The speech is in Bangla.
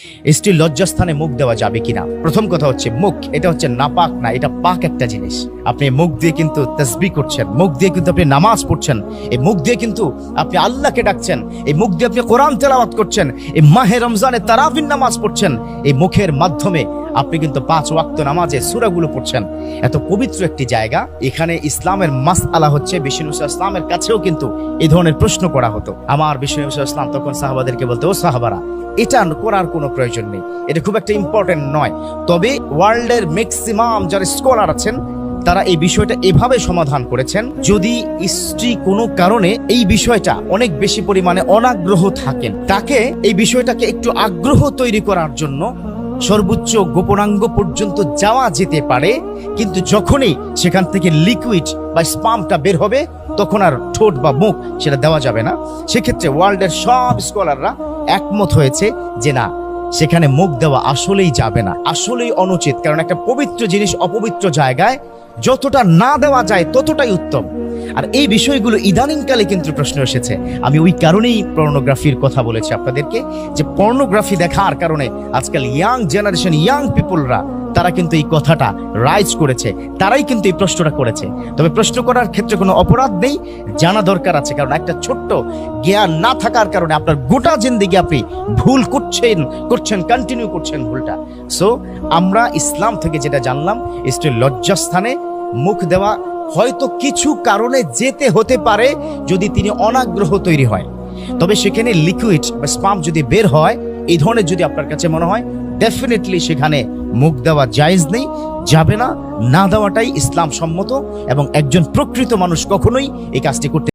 স্ত্রীর লজ্জাস্থানে মুখ দেওয়া যাবে কিনা? প্রথম কথা হচ্ছে মুখ, এটা হচ্ছে নাপাক না, এটা পাক একটা জিনিস। আপনি মুখ দিয়ে কিন্তু তাসবিহ করছেন, মুখ দিয়ে কিন্তু আপনি নামাজ পড়ছেন, এই মুখ দিয়ে কিন্তু আপনি আল্লাহকে ডাকছেন, এই মুখ দিয়ে আপনি কোরআন তেলাওয়াত করছেন, এই মাহে রমজানে তারাবির নামাজ পড়ছেন, এই মুখের মাধ্যমে আপনি কিন্তু 5 ওয়াক্ত নামাজে সূরাগুলো পড়ছেন। এত পবিত্র একটি জায়গা, এখানে ইসলামের মাসআলা হচ্ছে বিষ্ণু ইসলামের কাছেও কিন্তু এই ধরনের প্রশ্ন করা হতো। আমার বিষ্ণু ইসলাম তখন সাহাবাদেরকে বলতে, ও সাহাবারা, এটা করার কোনো প্রয়োজন নেই, এটা খুব একটা ইম্পর্টেন্ট নয়। তবে ওয়ার্ল্ডের ম্যাক্সিমাম যারা স্কলার আছেন তারা এই বিষয়টা এভাবে সমাধান করেছেন, যদি স্ত্রী কোনো কারণে এই বিষয়টা অনেক বেশি পরিমাণে অনাগ্রহ থাকেন, তাকে এই বিষয়টাকে একটু আগ্রহ তৈরি করার জন্য সর্বোচ্চ গোপনাঙ্গ পর্যন্ত যাওয়া যেতে পারে, কিন্তু যখনই সেখান থেকে লিকুইড বা স্পামটা বের হবে তখন আর ঠোঁট বা মুখ সেটা দেওয়া যাবে না। সেক্ষেত্রে ওয়ার্ল্ডের সব স্কলাররা একমত হয়েছে যে না, সেখানে মুখ দেওয়া আসলেই যাবে না, আসলেই অনুচিত। কারণ একটা পবিত্র জিনিস অপবিত্র জায়গায় যতটা না দেওয়া যায় ততটাই উত্তম। আর এই বিষয়গুলো ইদানিংকালে কিন্তু প্রশ্ন এসেছে। আমি ওই কারণেই পর্নোগ্রাফির কথা বলেছি আপনাদেরকে, যে পর্নোগ্রাফি দেখার কারণে আজকাল ইয়াং জেনারেশন, ইয়াং পিপলরা তারা কিন্তু এই কথাটা রাইজ করেছে, তারাই কিন্তু এই প্রশ্নটা করেছে। তবে প্রশ্ন করার ক্ষেত্রে কোনো অপরাধ নেই, জানা দরকার আছে। কারণ একটা ছোট্ট জ্ঞান না থাকার কারণে আপনার গোটা জিন্দেগি আপনি ভুল করছেন, কন্টিনিউ করছেন ভুলটা। সো আমরা ইসলাম থেকে যেটা জানলাম, স্ত্রীর লজ্জাস্থানে মুখ দেওয়া হয়তো কিছু কারণে যেতে হতে পারে যদি তিনি অনাগ্রহ তৈরি হয়। তবে সেখানে লিকুইড বা স্পাম যদি বের হয়, এই ধরনের যদি আপনার কাছে মনে হয়, ডেফিনেটলি সেখানে মুখ দেওয়া জায়েজ নেই, যাবে না। না দেওয়াটাই ইসলাম সম্মত, এবং একজন প্রকৃত মানুষ কখনোই এই কাজটি করতে